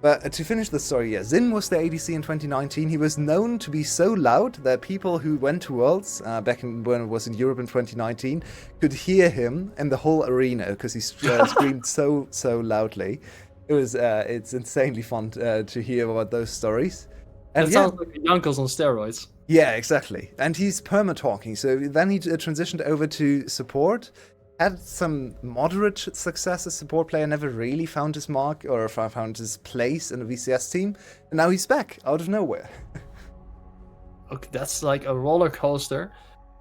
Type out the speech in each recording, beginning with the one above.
But to finish the story, yeah, Zin was the ADC in 2019. He was known to be so loud that people who went to Worlds back when it was in Europe in 2019 could hear him in the whole arena because he screamed so loudly. It's insanely fun to hear about those stories. And that sounds like Yonkos on steroids. Yeah, exactly. And he's perma-talking. So then he transitioned over to support. Had some moderate success as support player, never really found his mark or found his place in the VCS team. And now he's back out of nowhere. Okay, that's like a roller coaster.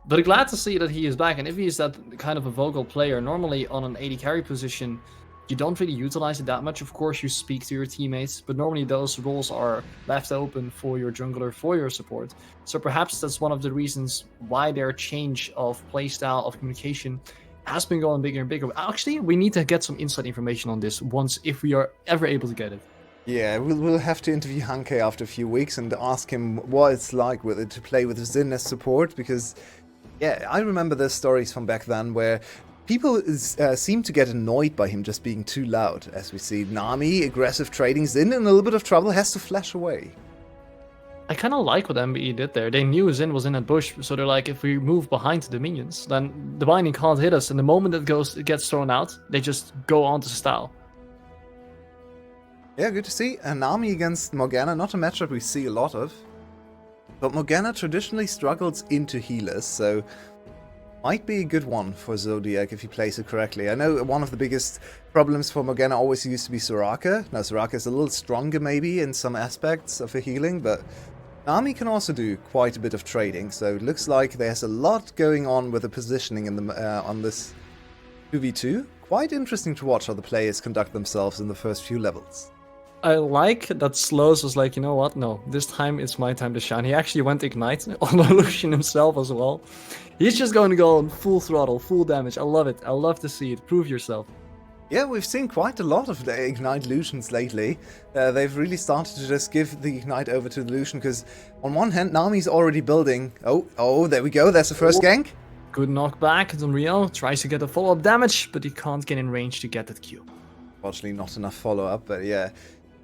But glad to see that he is back. And if he is that kind of a vocal player, normally on an AD carry position, you don't really utilize it that much. Of course, you speak to your teammates, but normally those roles are left open for your jungler, for your support. So perhaps that's one of the reasons why their change of playstyle, of communication, has been going bigger and bigger. Actually, we need to get some inside information on this once, if we are ever able to get it. Yeah, we'll have to interview Hanke after a few weeks and ask him what it's like with it to play with Zin as support, because, yeah, I remember the stories from back then where people seem to get annoyed by him just being too loud. As we see, Nami, aggressive trading, Zin in a little bit of trouble, has to flash away. I kind of like what MBE did there. They knew Zin was in that bush, so they're like, if we move behind the minions, then the binding can't hit us. And the moment it gets thrown out, they just go on to style. Yeah, good to see. Nami against Morgana, not a matchup we see a lot of. But Morgana traditionally struggles into healers, so might be a good one for Zodiac if he plays it correctly. I know one of the biggest problems for Morgana always used to be Soraka. Now, Soraka is a little stronger maybe in some aspects of her healing, but Nami can also do quite a bit of trading, so it looks like there's a lot going on with the positioning in the, on this 2v2. Quite interesting to watch how the players conduct themselves in the first few levels. I like that Slows was like, you know what, no, this time it's my time to shine. He actually went Ignite on Lucian himself as well. He's just going to go on full throttle, full damage. I love it. I love to see it. Prove yourself. Yeah, we've seen quite a lot of the Ignite Lucians lately. They've really started to just give the Ignite over to the Lucian, because on one hand, Nami's already building... Oh, there we go, there's the first gank. Good knockback. Unreal tries to get a follow-up damage, but he can't get in range to get that Q. Unfortunately, not enough follow-up, but yeah.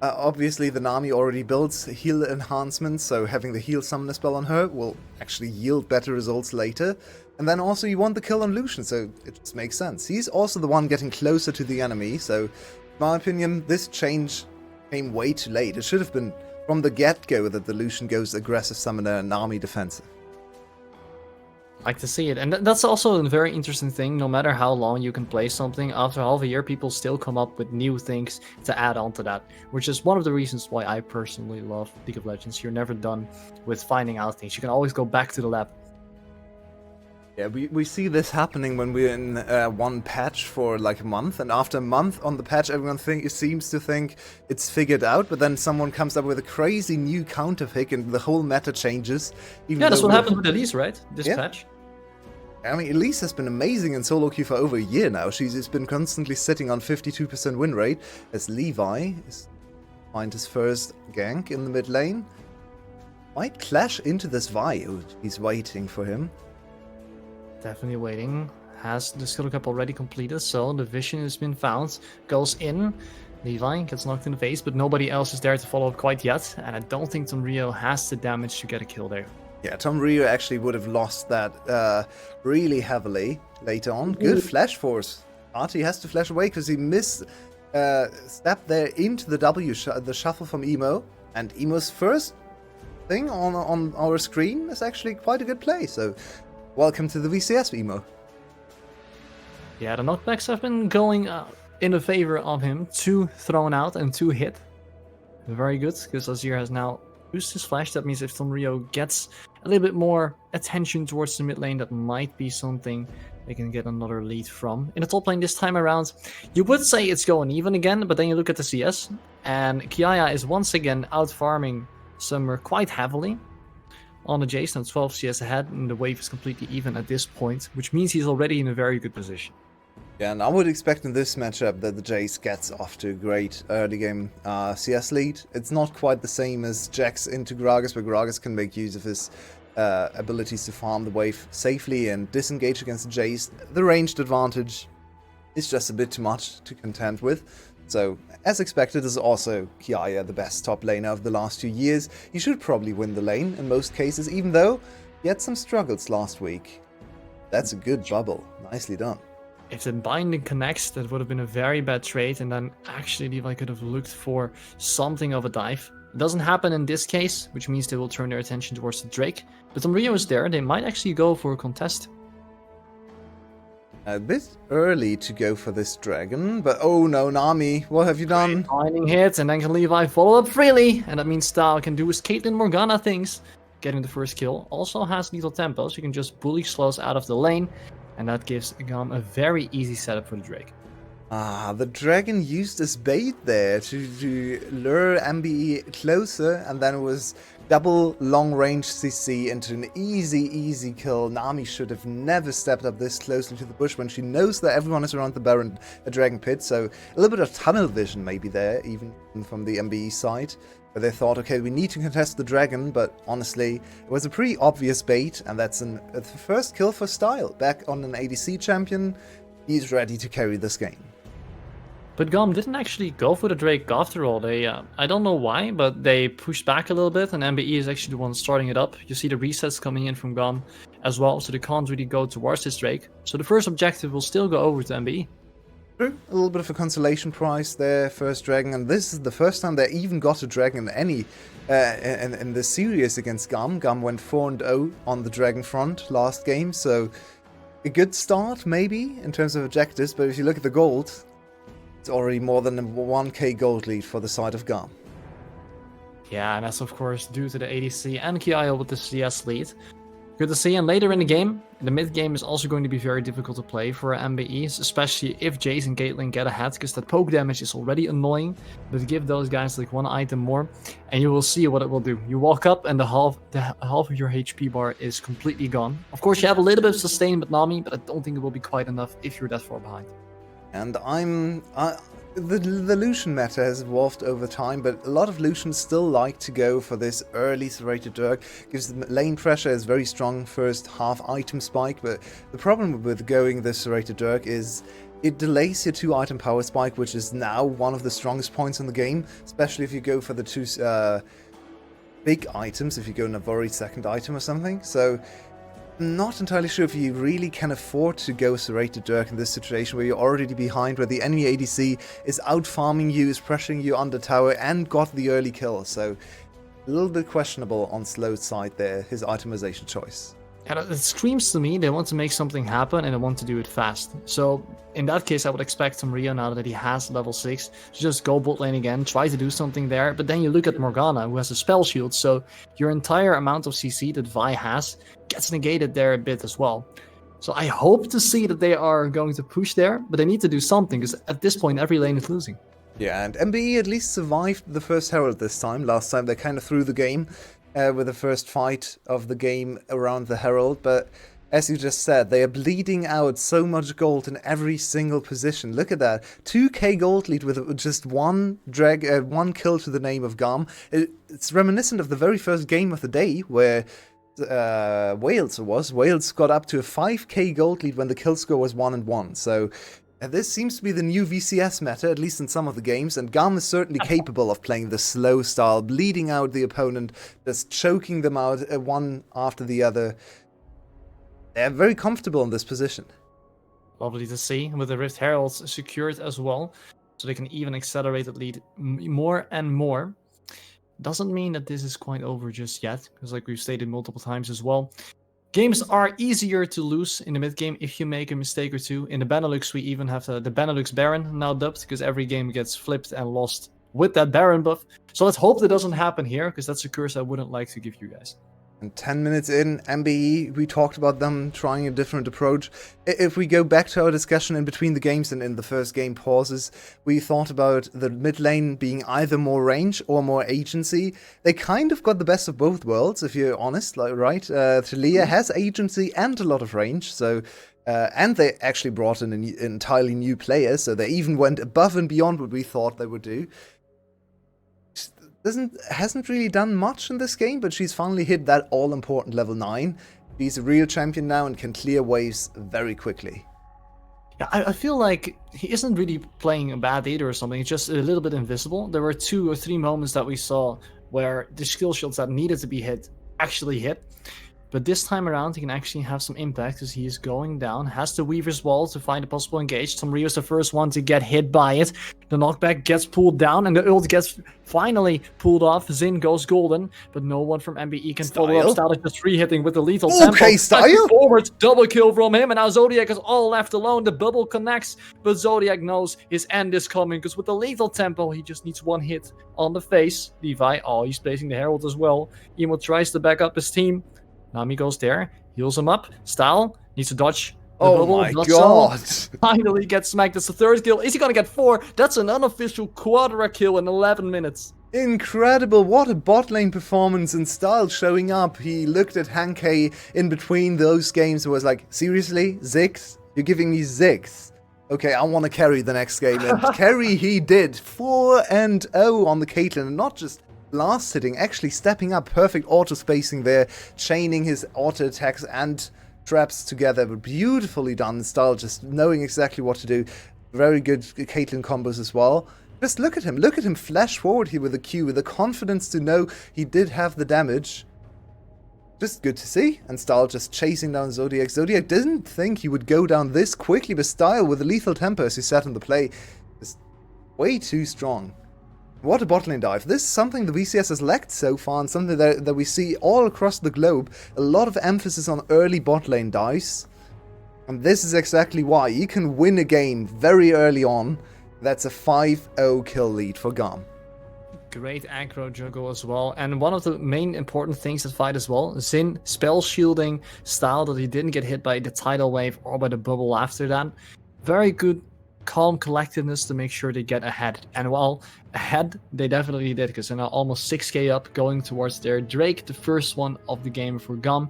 Obviously, the Nami already builds heal enhancements, so having the heal summoner spell on her will actually yield better results later. And then also you want the kill on Lucian, so it just makes sense. He's also the one getting closer to the enemy, so in my opinion, this change came way too late. It should have been from the get-go that the Lucian goes aggressive summoner and Nami defensive. Like to see it, and that's also a very interesting thing. No matter how long you can play something, after half a year people still come up with new things to add on to that, which is one of the reasons why I personally love League of Legends. You're never done with finding out things. You can always go back to the lab. Yeah, we see this happening when we're in one patch for like a month, and after a month on the patch everyone seems to think it's figured out, but then someone comes up with a crazy new counter pick and the whole meta changes. Yeah, that's what happened with Elise, right? This patch. I mean, Elise has been amazing in solo queue for over a year now. She's been constantly sitting on 52% win rate, as Levi is find his first gank in the mid lane. Might clash into this Vi. He's waiting for him. Definitely waiting. Has the skill cap already completed, so the vision has been found. Goes in. Levi gets knocked in the face, but nobody else is there to follow up quite yet. And I don't think Tom Rio has the damage to get a kill there. Yeah, Tom Rio actually would have lost that really heavily later on. Good flash force. Artie has to flash away because he missed step there into the W, the shuffle from Emo. And Emo's first thing on our screen is actually quite a good play. So welcome to the VCS, Emo. Yeah, the knockbacks have been going in the favor of him. 2 thrown out and 2 hit. Very good, because Azir has now used his flash. That means if Tom Rio gets a little bit more attention towards the mid lane, that might be something they can get another lead from. In the top lane this time around, you would say it's going even again, but then you look at the CS, and Kiaya is once again out farming Summer quite heavily. On the Jace, now 12 CS ahead, and the wave is completely even at this point, which means he's already in a very good position. Yeah, and I would expect in this matchup that the Jace gets off to a great early game CS lead. It's not quite the same as Jax into Gragas, but Gragas can make use of his abilities to farm the wave safely and disengage against the Jace. The ranged advantage is just a bit too much to contend with. So, as expected, is also Kiaya, the best top laner of the last 2 years. He should probably win the lane in most cases, even though he had some struggles last week. That's a good bubble. Nicely done. If the binding connects, that would have been a very bad trade, and then actually Levi could have looked for something of a dive. It doesn't happen in this case, which means they will turn their attention towards the Drake. But Rio is there, they might actually go for a contest. A bit early to go for this dragon, but oh no, Nami, what have you done? Binding hit, and then can Levi follow up freely, and that means Style can do his Caitlyn Morgana things. Getting the first kill, also has lethal tempo, so you can just bully slows out of the lane, and that gives GAM a very easy setup for the Drake. Ah, the dragon used as bait there to lure MBE closer, and then it was double long-range CC into an easy kill. Nami should have never stepped up this closely to the bush when she knows that everyone is around the Baron, the Dragon Pit, so a little bit of tunnel vision maybe there, even from the MBE side, where they thought, okay, we need to contest the dragon, but honestly, it was a pretty obvious bait, and that's the first kill for Style. Back on an ADC champion, he's ready to carry this game. But GAM didn't actually go for the Drake after all. They, I don't know why, but they pushed back a little bit, and MBE is actually the one starting it up. You see the resets coming in from GAM as well, so they can't really go towards this Drake. So the first objective will still go over to MBE. True, a little bit of a consolation prize there, first dragon, and this is the first time they even got a dragon in the series against GAM. GAM went 4-0 on the dragon front last game, so a good start maybe in terms of objectives, but if you look at the gold, it's already more than a 1k gold lead for the side of GAM. Yeah, and that's of course due to the ADC and Kiaya with the CS lead. Good to see, and later in the game, the mid game is also going to be very difficult to play for MBEs, especially if Jace and Caitlyn get ahead, because that poke damage is already annoying, but give those guys like one item more, and you will see what it will do. You walk up and the half of your HP bar is completely gone. Of course, you have a little bit of sustain with Nami, but I don't think it will be quite enough if you're that far behind. And the Lucian meta has evolved over time, but a lot of Lucians still like to go for this early serrated Dirk. Gives the lane pressure, is very strong first half item spike, but the problem with going the serrated Dirk is it delays your 2 item power spike, which is now one of the strongest points in the game, especially if you go for the 2 big items, if you go Navori's second item or something. So I'm not entirely sure if you really can afford to go serrated Dirk in this situation where you're already behind, where the enemy ADC is out farming you, is pressuring you under tower, and got the early kill. So a little bit questionable on Slow's side there, his itemization choice. And it screams to me they want to make something happen and they want to do it fast. So in that case, I would expect from Rio, now that he has level 6, to just go bot lane again, try to do something there. But then you look at Morgana, who has a spell shield, so your entire amount of CC that Vi has gets negated there a bit as well. So I hope to see that they are going to push there, but they need to do something, because at this point every lane is losing. Yeah, and MBE at least survived the first Herald this time. Last time they kind of threw the game with the first fight of the game around the Herald, but as you just said, they are bleeding out so much gold in every single position. Look at that, 2k gold lead with just one kill to the name of GAM. It's reminiscent of the very first game of the day, where Wales got up to a 5k gold lead when the kill score was 1-1. So this seems to be the new VCS meta, at least in some of the games, and GAM is certainly capable of playing the slow style, bleeding out the opponent, just choking them out one after the other. They're very comfortable in this position. Lovely to see, with the Rift Heralds secured as well, so they can even accelerate the lead more and more. Doesn't mean that this is quite over just yet, because like we've stated multiple times as well, games are easier to lose in the mid game if you make a mistake or two. In the Benelux, we even have the Benelux Baron now dubbed, because every game gets flipped and lost with that Baron buff. So let's hope that doesn't happen here, because that's a curse I wouldn't like to give you guys. And 10 minutes in, MBE, we talked about them trying a different approach. If we go back to our discussion in between the games and in the first game pauses, we thought about the mid lane being either more range or more agency. They kind of got the best of both worlds, if you're honest, like, right? Talia has agency and a lot of range, so and they actually brought in an entirely new player, so they even went above and beyond what we thought they would do. Hasn't really done much in this game, but she's finally hit that all-important level 9. She's a real champion now and can clear waves very quickly. Yeah, I feel like he isn't really playing bad either or something. He's just a little bit invisible. There were 2 or 3 moments that we saw where the skill shots that needed to be hit actually hit. But this time around, he can actually have some impact because he is going down, has the Weaver's Wall to find a possible engage. Tomrio's the first one to get hit by it. The knockback gets pulled down, and the ult gets finally pulled off. Zin goes golden, but no one from MBE can follow up. Style is just re-hitting with the lethal tempo. Okay, Style! Forward, double kill from him, and now Zodiac is all left alone. The bubble connects, but Zodiac knows his end is coming, because with the lethal tempo, he just needs one hit on the face. Levi, oh, he's placing the Herald as well. Emo tries to back up his team. Nami goes there, heals him up. Style needs to dodge the bubble. My god! Finally gets smacked. That's the 3rd kill. Is he gonna get 4? That's an unofficial quadra kill in 11 minutes. Incredible, what a bot lane performance, and Style showing up. He looked at Hankei in between those games and was like, seriously, Ziggs? You're giving me Ziggs? Okay, I want to carry the next game, and carry he did. 4-0 on the Caitlyn, and not just last hitting, actually stepping up, perfect auto spacing there, chaining his auto attacks and traps together, but beautifully done. Style just knowing exactly what to do. Very good Caitlyn combos as well. Just look at him flash forward here with the Q, with the confidence to know he did have the damage. Just good to see. And Style just chasing down Zodiac. Zodiac didn't think he would go down this quickly, but Style with the lethal tempo as he sat on the play is way too strong. What a bot lane dive. This is something the VCS has lacked so far, and something that we see all across the globe. A lot of emphasis on early bot lane dives. And this is exactly why. You can win a game very early on. That's a 5-0 kill lead for GAM. Great aggro juggle as well. And one of the main important things that fight as well, Zin spell shielding Style that he didn't get hit by the tidal wave or by the bubble after that. Very good calm collectedness to make sure they get ahead. And while ahead, they definitely did, because they're now almost 6k up, going towards their Drake, the first one of the game for GAM.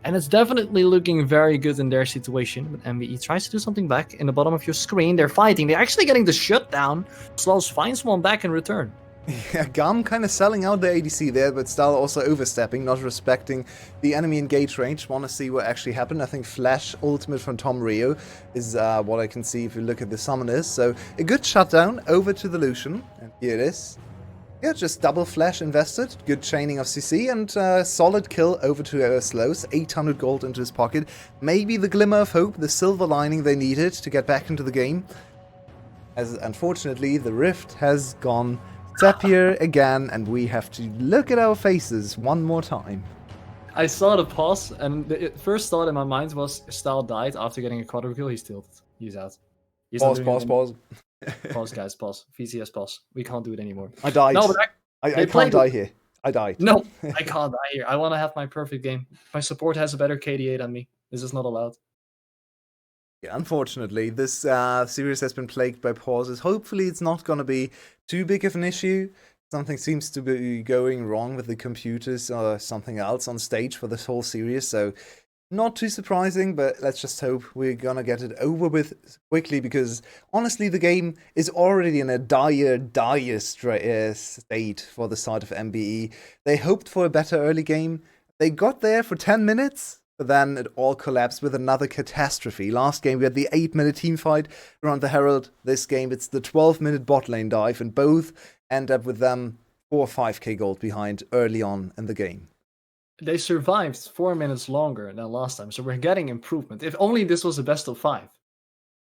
And it's definitely looking very good in their situation. But MVE tries to do something back in the bottom of your screen. They're fighting. They're actually getting the shutdown. Slows finds one back in return. Yeah, GAM kind of selling out the ADC there, but Style also overstepping, not respecting the enemy engage range. Want to see what actually happened. I think Flash ultimate from Tom Rio is what I can see if you look at the summoners. So a good shutdown over to the Lucian, and here it is. Yeah, just double Flash invested, good chaining of CC, and solid kill over to Slows, 800 gold into his pocket. Maybe the glimmer of hope, the silver lining they needed to get back into the game. As unfortunately, the Rift has gone Zapier again, and we have to look at our faces one more time. I saw the pause, and the first thought in my mind was Style died after getting a quadruple kill. He's tilted. He's out. He's Pause. Pause, guys, pause. VCS pause. We can't do it anymore. I died. No, but I can't die here. I died. No, I can't die here. I want to have my perfect game. My support has a better KDA than me. This is not allowed. Yeah, unfortunately, this series has been plagued by pauses. Hopefully, it's not going to be too big of an issue. Something seems to be going wrong with the computers or something else on stage for this whole series, so not too surprising, but let's just hope we're going to get it over with quickly, because honestly, the game is already in a dire state for the side of MBE. They hoped for a better early game. They got there for 10 minutes. But then it all collapsed with another catastrophe. Last game we had the 8-minute team fight around the Herald. This game it's the 12-minute bot lane dive, and both end up with them 4 or 5k gold behind early on in the game. They survived 4 minutes longer than last time, so we're getting improvement. If only this was a best of 5.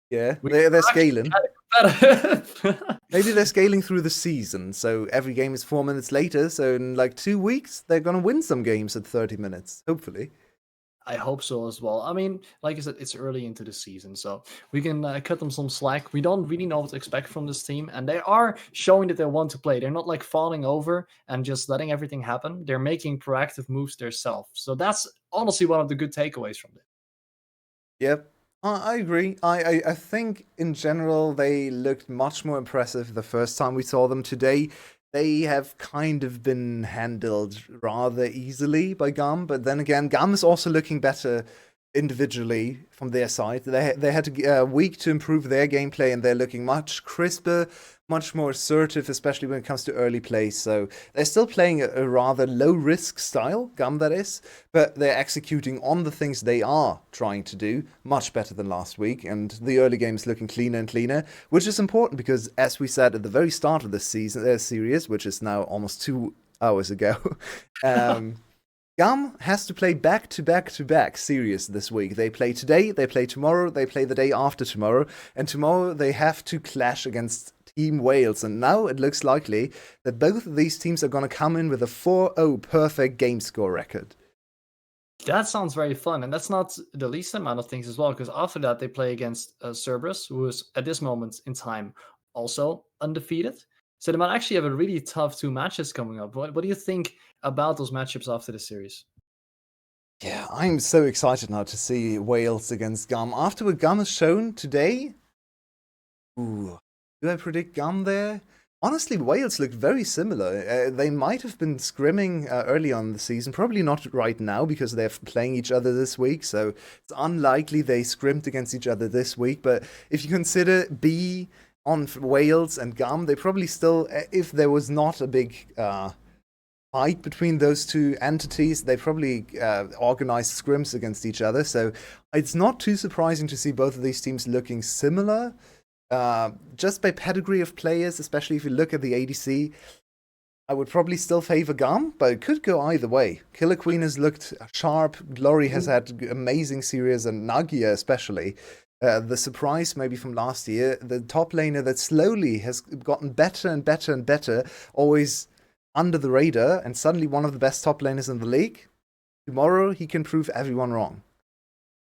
Yeah, they're scaling. Maybe they're scaling through the season, so every game is 4 minutes later, so in like 2 weeks they're gonna win some games at 30 minutes, hopefully. I hope so as well. I mean, like I said, it's early into the season, so we can cut them some slack. We don't really know what to expect from this team, and they are showing that they want to play. They're not like falling over and just letting everything happen. They're making proactive moves themselves. So that's honestly one of the good takeaways from this. Yep, I agree. I think in general they looked much more impressive the first time we saw them. Today they have kind of been handled rather easily by GAM, but then again, GAM is also looking better individually from their side. They had a week to improve their gameplay, and they're looking much crisper, much more assertive, especially when it comes to early play. So they're still playing a rather low-risk style, GAM that is, but they're executing on the things they are trying to do much better than last week, and the early game is looking cleaner and cleaner, which is important because, as we said at the very start of this series, which is now almost 2 hours ago, GAM has to play back-to-back-to-back series this week. They play today, they play tomorrow, they play the day after tomorrow, and tomorrow they have to clash against Team Wales. And now it looks likely that both of these teams are going to come in with a 4-0 perfect game score record. That sounds very fun, and that's not the least amount of things as well, because after that they play against Cerberus, who is at this moment in time also undefeated. So they might actually have a really tough 2 matches coming up. What do you think about those matchups after the series? Yeah, I'm so excited now to see Wales against GAM. After what GAM has shown today, do I predict GAM there? Honestly, Wales looked very similar. They might have been scrimming early on in the season. Probably not right now because they're playing each other this week. So it's unlikely they scrimmed against each other this week. But if you consider B on Wales and GAM, they probably still, if there was not a big fight between those two entities, they probably organized scrims against each other. So it's not too surprising to see both of these teams looking similar. Just by pedigree of players, especially if you look at the ADC, I would probably still favor GAM, but it could go either way. Killer Queen has looked sharp, Glory has had amazing series, and Nagia especially. The surprise maybe from last year, the top laner that slowly has gotten better and better and better, always under the radar, and suddenly one of the best top laners in the league. Tomorrow he can prove everyone wrong.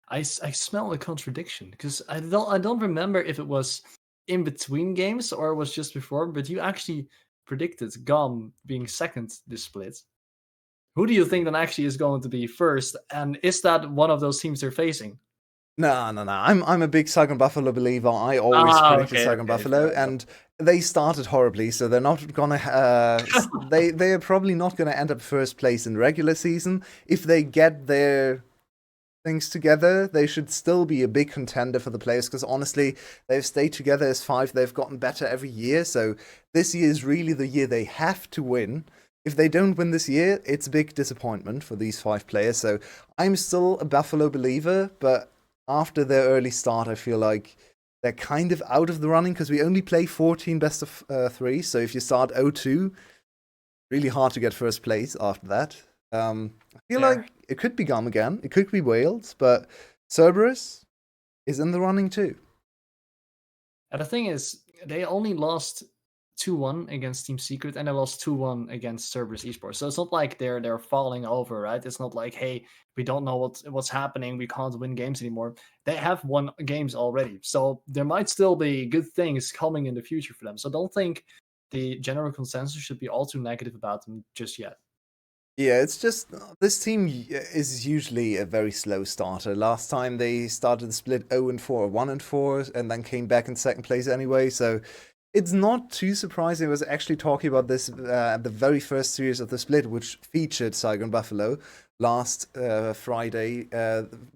I smell a contradiction, because I don't remember if it was in between games or it was just before, but you actually predicted GAM being second this split. Who do you think then actually is going to be first, and is that one of those teams they're facing? No. I'm a big Saigon Buffalo believer. I always predicted Saigon Buffalo, and they started horribly, so they're not gonna. They're probably not gonna end up first place in regular season. If they get their things together, they should still be a big contender for the players, because honestly, they've stayed together as 5. They've gotten better every year, so this year is really the year they have to win. If they don't win this year, it's a big disappointment for these 5 players. So I'm still a Buffalo believer, but after their early start, I feel like they're kind of out of the running, because we only play 14 best of 3. So if you start 0-2, really hard to get first place after that. I feel like it could be GAM again. It could be Wales, but Cerberus is in the running too. And the thing is, they only lost 2-1 against Team Secret, and they lost 2-1 against Cerberus Esports. So it's not like they're falling over, right? It's not like, hey, we don't know what's happening, we can't win games anymore. They have won games already, so there might still be good things coming in the future for them. So don't think the general consensus should be all too negative about them just yet. Yeah, it's just this team is usually a very slow starter. Last time they started the split 0-4, 1-4, and then came back in second place anyway. So it's not too surprising. I was actually talking about this at the very first series of the split, which featured Saigon Buffalo last Friday.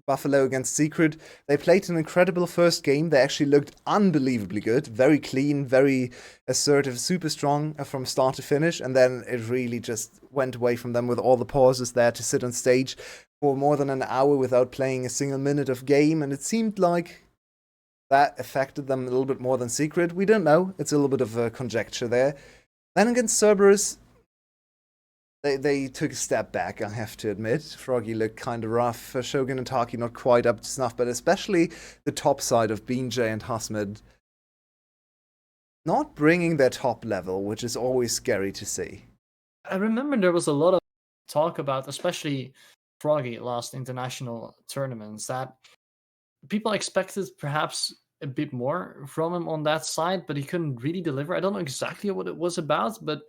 Buffalo against Secret. They played an incredible first game. They actually looked unbelievably good. Very clean, very assertive, super strong from start to finish. And then it really just went away from them with all the pauses there to sit on stage for more than an hour without playing a single minute of game. And it seemed like that affected them a little bit more than Secret. We don't know. It's a little bit of a conjecture there. Then against Cerberus, they took a step back, I have to admit. Froggy looked kind of rough. Shogun and Taki not quite up to snuff, but especially the top side of Beanjay and Hasmid not bringing their top level, which is always scary to see. I remember there was a lot of talk about, especially Froggy last international tournaments, that people expected perhaps a bit more from him on that side, but he couldn't really deliver. I don't know exactly what it was about, but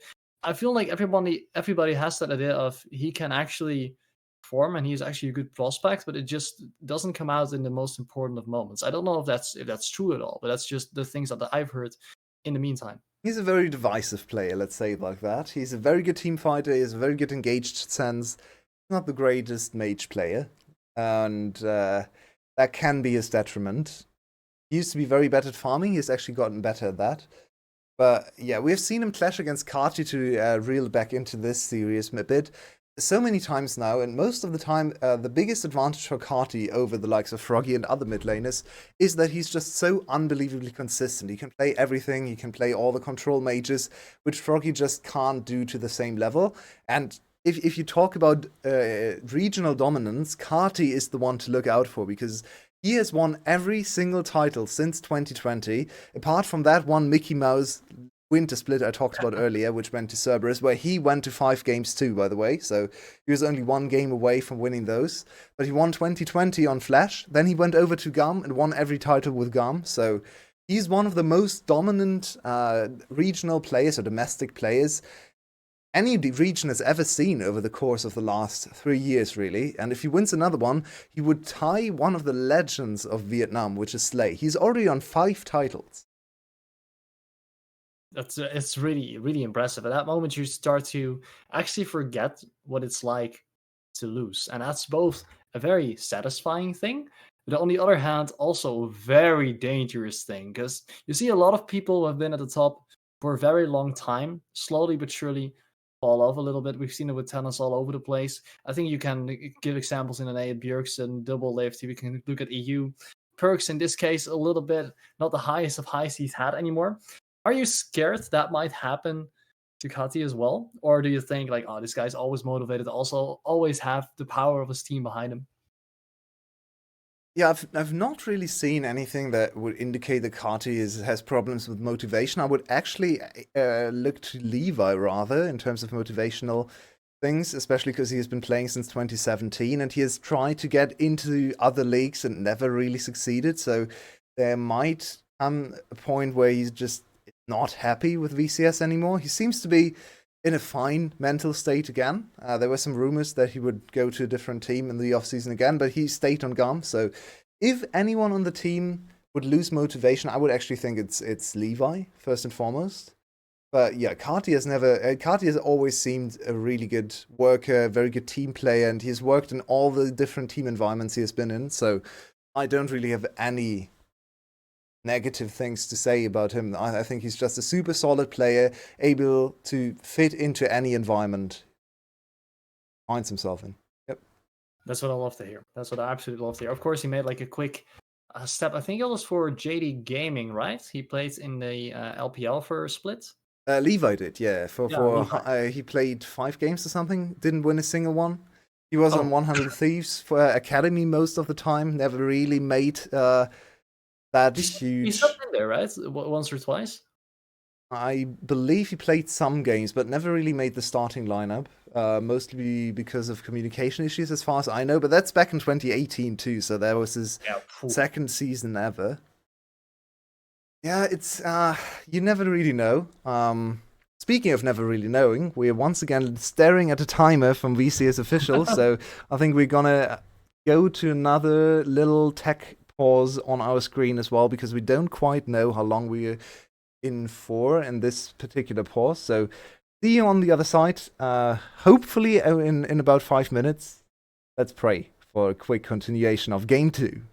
I feel like everybody has that idea of he can actually perform and he's actually a good prospect, but it just doesn't come out in the most important of moments. I don't know if that's true at all, but that's just the things that I've heard in the meantime. He's a very divisive player, let's say it like that. He's a very good team fighter, he has a very good engaged sense. Not the greatest mage player. and that can be his detriment. He used to be very bad at farming. He's actually gotten better at that. But yeah, we've seen him clash against Kati to reel back into this series a bit so many times now, and most of the time, the biggest advantage for Kati over the likes of Froggy and other mid laners is that he's just so unbelievably consistent. He can play everything, he can play all the control mages, which Froggy just can't do to the same level. And if you talk about regional dominance, Kati is the one to look out for, because he has won every single title since 2020, apart from that one Mickey Mouse winter split I talked about earlier, which went to Cerberus, where he went to 5 games too, by the way. So he was only 1 game away from winning those. But he won 2020 on Flash. Then he went over to GAM and won every title with GAM. So he's one of the most dominant regional players or domestic players any region has ever seen over the course of the last 3 years, really. And if he wins another one, he would tie one of the legends of Vietnam, which is Slay. He's already on 5 titles. It's really, really impressive. At that moment, you start to actually forget what it's like to lose. And that's both a very satisfying thing, but on the other hand, also a very dangerous thing. Because you see a lot of people who have been at the top for a very long time, slowly but surely fall off a little bit. We've seen it with tennis all over the place. I think you can give examples in NA, Bjergsen, Double Lift. We can look at EU. Perks, in this case, a little bit not the highest of highs he's had anymore. Are you scared that might happen to Kati as well? Or do you think, like, oh, this guy's always motivated, also always have the power of his team behind him? Yeah, I've not really seen anything that would indicate that Kati has problems with motivation. I would actually look to Levi rather in terms of motivational things, especially because he has been playing since 2017 and he has tried to get into other leagues and never really succeeded. So there might come a point where he's just not happy with VCS anymore. He seems to be in a fine mental state again. There were some rumors that he would go to a different team in the offseason again, but he stayed on GAM. So if anyone on the team would lose motivation, I would actually think it's Levi, first and foremost. But yeah, Kati has always seemed a really good worker, very good team player, and he's worked in all the different team environments he has been in. So I don't really have any negative things to say about him. I think he's just a super solid player, able to fit into any environment he finds himself in. Yep. That's what I love to hear. That's what I absolutely love to hear. Of course, he made like a quick step. I think it was for JD Gaming, right? He played in the LPL for a split. Levi did, yeah. He played 5 games or something. Didn't win a single one. He was on 100 Thieves for Academy most of the time. Never really made that huge. He's up in there, right? Once or twice. I believe he played some games, but never really made the starting lineup. Mostly because of communication issues, as far as I know. But that's back in 2018 too, so that was his second season ever. Yeah, it's you never really know. Speaking of never really knowing, we're once again staring at a timer from VCS official, so I think we're gonna go to another little tech pause on our screen as well, because we don't quite know how long we're in for in this particular pause. So see you on the other side, hopefully in about 5 minutes. Let's pray for a quick continuation of Game 2.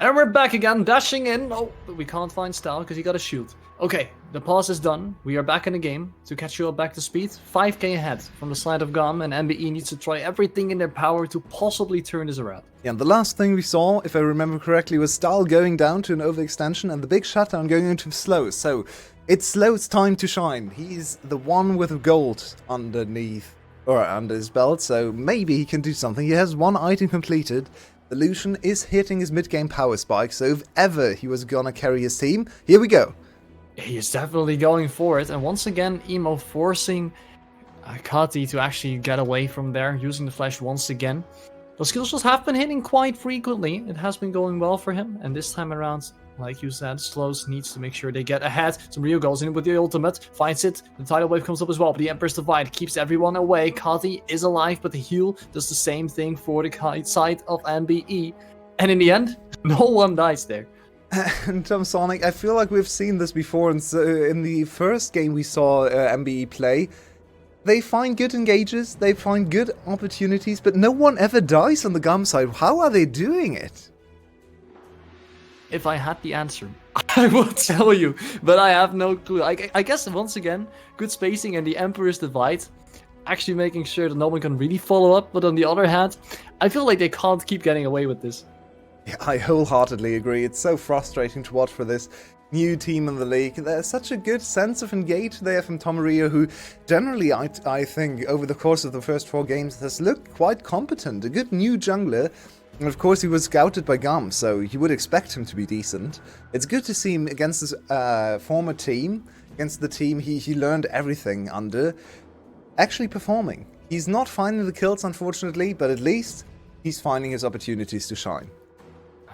And we're back again, dashing in. Oh, but we can't find Style because he got a shield. Okay, the pause is done. We are back in the game to catch you up back to speed. 5k ahead from the side of GAM, and MBE needs to try everything in their power to possibly turn this around. Yeah, and the last thing we saw, if I remember correctly, was Stahl going down to an overextension and the big shutdown going into slow. So it's Slow's time to shine. He's the one with gold underneath or under his belt, so maybe he can do something. He has one item completed. The Lucian is hitting his mid-game power spike, so if ever he was gonna carry his team, here we go. He is definitely going for it, and once again, Emo forcing Kati to actually get away from there, using the flash once again. The skill shots have been hitting quite frequently. It has been going well for him, and this time around, like you said, Slows needs to make sure they get ahead. Some Rio goes in with the ultimate, finds it, the tidal wave comes up as well, but the Emperor's Divide keeps everyone away. Kati is alive, but the heal does the same thing for the side of MBE. And in the end, no one dies there. And Tom Sonic, I feel like we've seen this before, and so in the first game we saw MBE play. They find good engages, they find good opportunities, but no one ever dies on the GAM side. How are they doing it? If I had the answer, I would tell you, but I have no clue. I guess, once again, good spacing and the Emperor's Divide, actually making sure that no one can really follow up, but on the other hand, I feel like they can't keep getting away with this. Yeah, I wholeheartedly agree. It's so frustrating to watch for this new team in the league. There's such a good sense of engage there from Tomaria, who generally, I think, over the course of the first 4 games has looked quite competent. A good new jungler. And of course, he was scouted by GAM, so you would expect him to be decent. It's good to see him against his former team, against the team he learned everything under, actually performing. He's not finding the kills, unfortunately, but at least he's finding his opportunities to shine.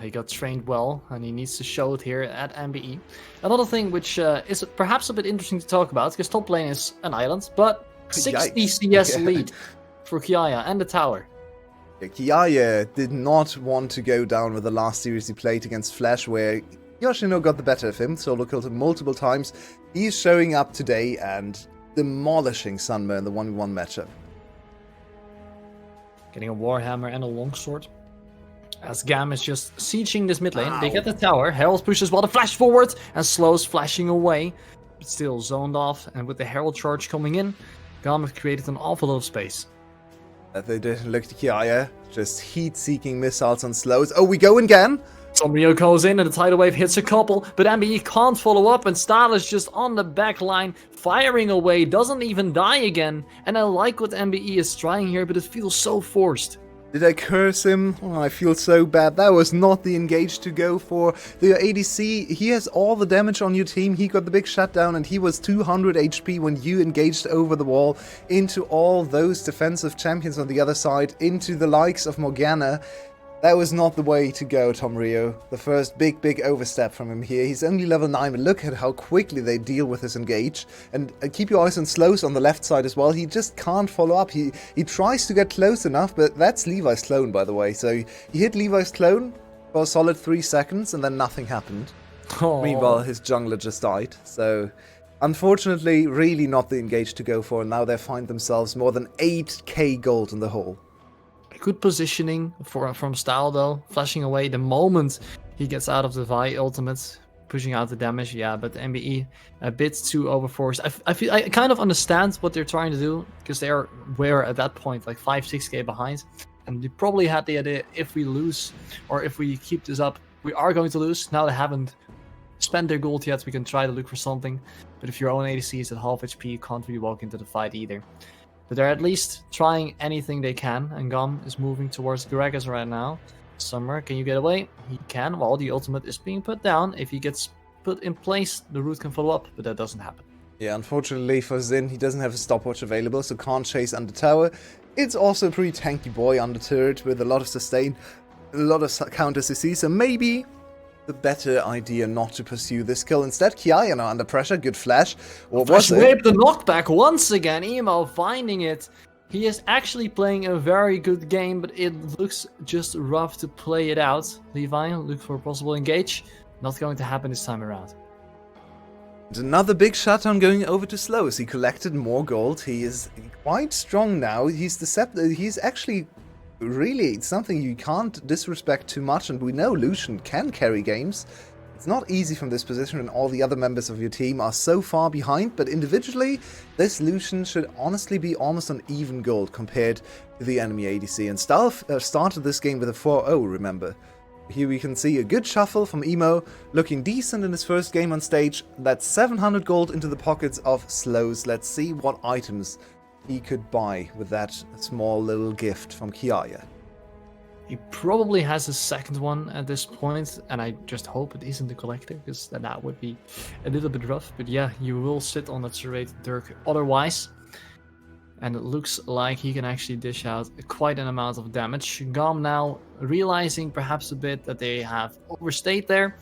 He got trained well, and he needs to show it here at MBE. Another thing which is perhaps a bit interesting to talk about, because top lane is an island, but 60 CS lead for Kiaya and the tower. Yeah, Kiaya did not want to go down with the last series he played against Flash, where Yoshino got the better of him, solo killed him multiple times. He's showing up today and demolishing Sunmer in the 1v1 matchup. Getting a Warhammer and a longsword. As GAM is just sieging this mid lane, they get the tower, Herald pushes while the flash forward, and Slow's flashing away, but still zoned off, and with the Herald charge coming in, GAM have created an awful lot of space. They didn't look to Kiaya, just heat-seeking missiles on Slows. Oh, we go again! Somrio goes in and the tidal wave hits a couple, but MBE can't follow up, and Stahl is just on the back line, firing away, doesn't even die again, and I like what MBE is trying here, but it feels so forced. Did I curse him? Oh, I feel so bad. That was not the engage to go for. The ADC, he has all the damage on your team. He got the big shutdown and he was 200 HP when you engaged over the wall into all those defensive champions on the other side, into the likes of Morgana. That was not the way to go, Tom Rio. The first big overstep from him here. He's only level 9, but look at how quickly they deal with his engage. And keep your eyes on Slows on the left side as well. He just can't follow up. He tries to get close enough, but that's Levi's clone, by the way. So he hit Levi's clone for a solid 3 seconds, and then nothing happened. Oh. Meanwhile, his jungler just died. So unfortunately, really not the engage to go for. And now they find themselves more than 8k gold in the hole. Good positioning from Stahl though, flashing away the moment he gets out of the Vi ultimate, pushing out the damage. Yeah, but MBE a bit too overforced. I kind of understand what they're trying to do, because they were at that point like 5-6k behind, and they probably had the idea, if we lose or if we keep this up, we are going to lose. Now they haven't spent their gold yet, we can try to look for something, but if your own ADC is at half HP, you can't really walk into the fight either. But they're at least trying anything they can, and GAM is moving towards Gregas right now. Summer, can you get away? He can, while the ultimate is being put down. If he gets put in place, the root can follow up, but that doesn't happen. Yeah, unfortunately for Zin, he doesn't have a stopwatch available, so can't chase under tower. It's also a pretty tanky boy under turret with a lot of sustain, a lot of counter CC, so maybe the better idea not to pursue this kill. Instead, Kiaya now under pressure, good flash. What was it? The knockback once again, Emo finding it. He is actually playing a very good game, but it looks just rough to play it out. Levi, look for a possible engage. Not going to happen this time around. And another big shutdown going over to Slows. He collected more gold. He is quite strong now. He's actually really, it's something you can't disrespect too much, and we know Lucian can carry games. It's not easy from this position when all the other members of your team are so far behind, but individually, this Lucian should honestly be almost on even gold compared to the enemy ADC. And started this game with a 4-0, remember. Here we can see a good shuffle from Emo, looking decent in his first game on stage. That's 700 gold into the pockets of Slows. Let's see what items he could buy with that small little gift from Kiaya. He probably has a second one at this point, and I just hope it isn't the collector, because then that would be a little bit rough. But yeah, you will sit on that serrated Dirk otherwise. And it looks like he can actually dish out quite an amount of damage. GAM now realizing perhaps a bit that they have overstayed there,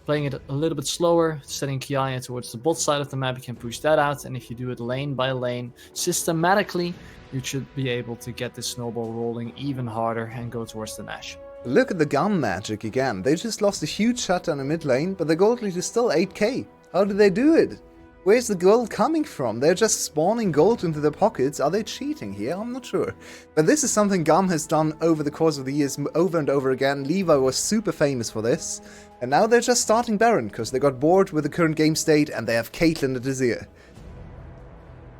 playing it a little bit slower, setting Kiaya towards the bot side of the map. You can push that out, and if you do it lane by lane, systematically, you should be able to get the snowball rolling even harder and go towards the Nash. Look at the GAM magic again. They just lost a huge shutdown in mid lane, but their gold lead is still 8k. How did they do it? Where's the gold coming from? They're just spawning gold into their pockets. Are they cheating here? I'm not sure. But this is something GAM has done over the course of the years over and over again. Levi was super famous for this. And now they're just starting Baron because they got bored with the current game state and they have Caitlyn at his ear.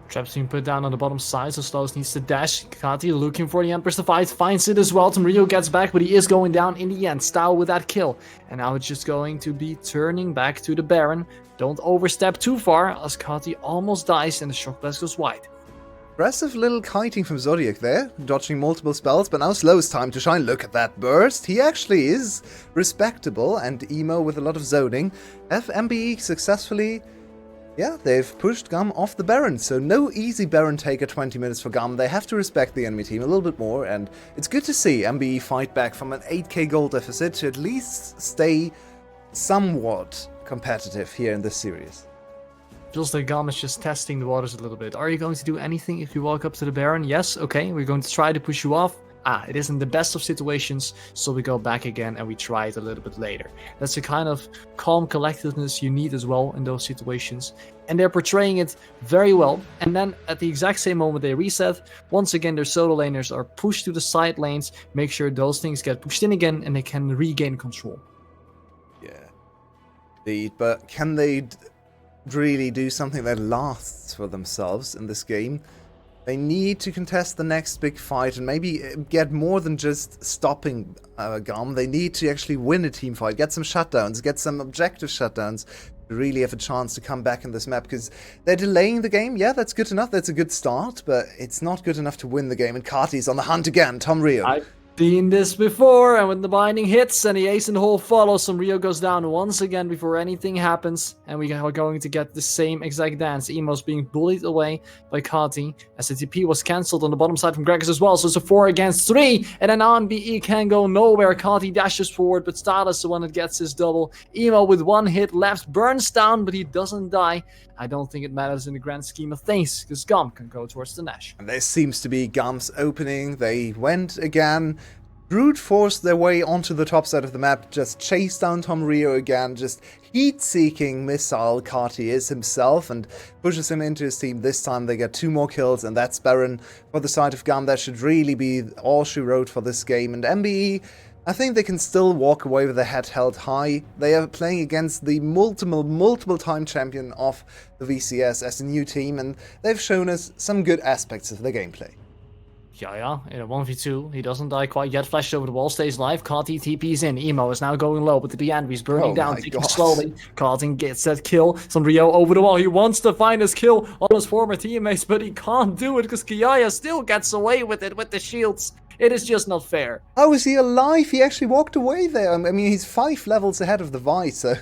Trap's being put down on the bottom side, so Slows needs to dash. Kati looking for the Empress to fight, finds it as well. Tamrio gets back, but he is going down in the end. Style with that kill. And now it's just going to be turning back to the Baron. Don't overstep too far, as Kati almost dies and the Shock Blast goes wide. Impressive little kiting from Zodiac there, dodging multiple spells, but now Slow's time to shine. Look at that burst. He actually is respectable, and Emo with a lot of zoning. FMBE successfully... Yeah, they've pushed GAM off the Baron, so no easy Baron take at 20 minutes for GAM. They have to respect the enemy team a little bit more, and it's good to see MBE fight back from an 8k gold deficit to at least stay somewhat competitive here in this series. Feels like GAM is just testing the waters a little bit. Are you going to do anything if you walk up to the Baron? Yes, okay, we're going to try to push you off. It isn't the best of situations, so we go back again and we try it a little bit later. That's the kind of calm collectedness you need as well in those situations. And they're portraying it very well. And then at the exact same moment they reset, once again their solo laners are pushed to the side lanes, make sure those things get pushed in again and they can regain control. Yeah, indeed, but can they really do something that lasts for themselves in this game? They need to contest the next big fight and maybe get more than just stopping GAM. They need to actually win a team fight, get some shutdowns, get some objective shutdowns to really have a chance to come back in this map, because they're delaying the game. Yeah, that's good enough. That's a good start, but it's not good enough to win the game. And Kati's on the hunt again. Tom Rio. I've seen this before, and when the binding hits and the ace in the hole follows, Rio goes down once again before anything happens, and we are going to get the same exact dance. Emo's being bullied away by Kati, as the TP was cancelled on the bottom side from Gregors as well, so it's a 4 against 3, and then MBE can go nowhere. Kati dashes forward, but Stala is the one that gets his double. Emo with one hit left, burns down, but he doesn't die. I don't think it matters in the grand scheme of things, because GAM can go towards the Nash. And this seems to be GAM's opening. They went again, brute forced their way onto the top side of the map, just chased down Tom Rio again, just heat-seeking missile Kati is himself, and pushes him into his team. This time they get 2 more kills, and that's Baron for the side of GAM. That should really be all she wrote for this game. And MBE, I think they can still walk away with their head held high. They are playing against the multiple-time champion of the VCS as a new team, and they've shown us some good aspects of their gameplay. Yeah, in a 1v2, he doesn't die quite yet, flashed over the wall, stays alive, Kati TP's in, Emo is now going low, but the end, he's burning down, taking slowly, Kati gets that kill, Rio over the wall, he wants to find his kill on his former teammates, but he can't do it, because Kiaya still gets away with it, with the shields. It is just not fair. How is he alive? He actually walked away there. I mean, he's 5 levels ahead of the Vice, so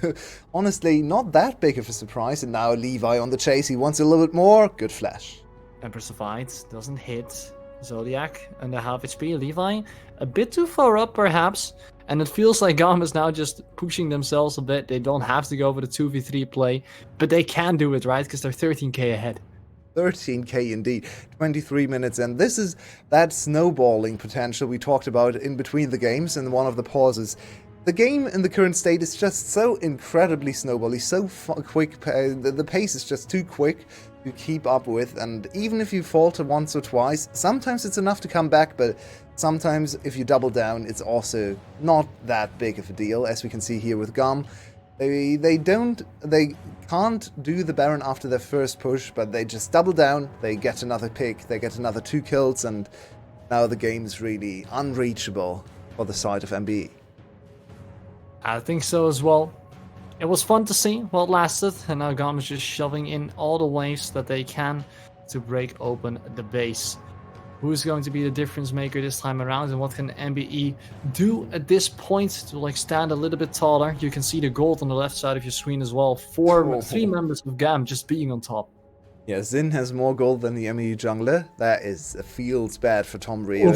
honestly, not that big of a surprise. And now Levi on the chase, he wants a little bit more. Good flash. Empress survives, doesn't hit. Zodiac under half HP. Levi a bit too far up perhaps, and it feels like GAM is now just pushing themselves a bit. They don't have to go for the 2v3 play, but they can do it, right? Because they're 13k ahead. 13k indeed, 23 minutes, and this is that snowballing potential we talked about in between the games in one of the pauses. The game in the current state is just so incredibly snowbally, so quick, the pace is just too quick to keep up with, and even if you falter once or twice, sometimes it's enough to come back, but sometimes if you double down, it's also not that big of a deal, as we can see here with GAM. They can't do the Baron after their first push, but they just double down, they get another pick, they get another 2 kills, and now the game's really unreachable for the side of MBE. I think so as well. It was fun to see while it lasted, and now GAM is just shoving in all the waves that they can to break open the base. Who's going to be the difference maker this time around, and what can MBE do at this point to like stand a little bit taller? You can see the gold on the left side of your screen as well. 3 members of GAM just being on top. Yeah, Xin has more gold than the MBE jungler. That feels bad for Tom Rio,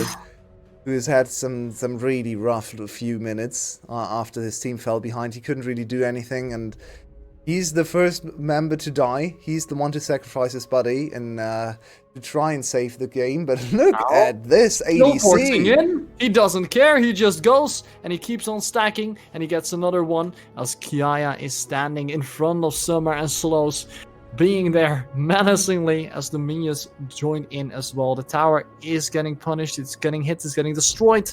who's had some really rough few minutes after his team fell behind. He couldn't really do anything, and he's the first member to die. He's the one to sacrifice his body and to try and save the game. But look at this ADC. In. He doesn't care. He just goes and he keeps on stacking, and he gets another one as Kiaya is standing in front of Summer and Slows, being there menacingly as the minions join in as well. The tower is getting punished. It's getting hit. It's getting destroyed.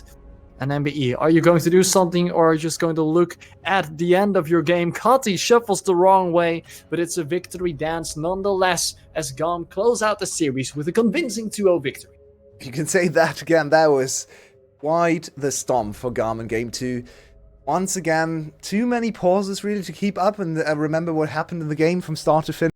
And MBE, are you going to do something, or are you just going to look at the end of your game? Kati shuffles the wrong way, but it's a victory dance nonetheless as GAM close out the series with a convincing 2-0 victory. You can say that again. That was quite the stomp for GAM in Game 2. Once again, too many pauses really to keep up and remember what happened in the game from start to finish.